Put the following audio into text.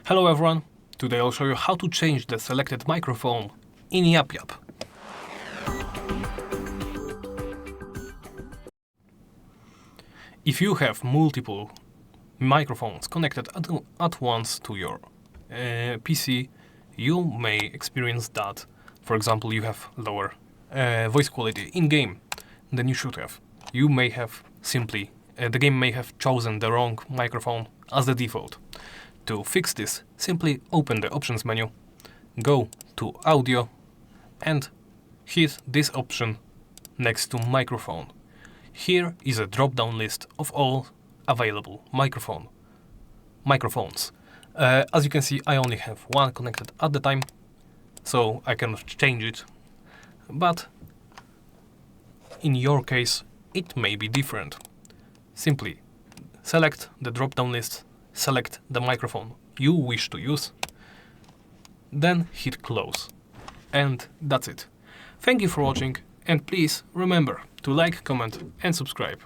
Hello everyone, today I'll show you how to change the selected microphone in YapYap. If you have multiple microphones connected at once to your PC, you may experience that, for example, you have lower voice quality in-game than you should have. You may have simply, the game may have chosen the wrong microphone as the default. To fix this, simply open the options menu, go to audio and hit this option next to microphone. Here is a drop-down list of all available microphones. As you can see, I only have one connected at the time, so I cannot change it. But in your case, it may be different. Simply select the drop-down list, select the microphone you wish to use, then hit close. And that's it. Thank you for watching, and please remember to like, comment and subscribe.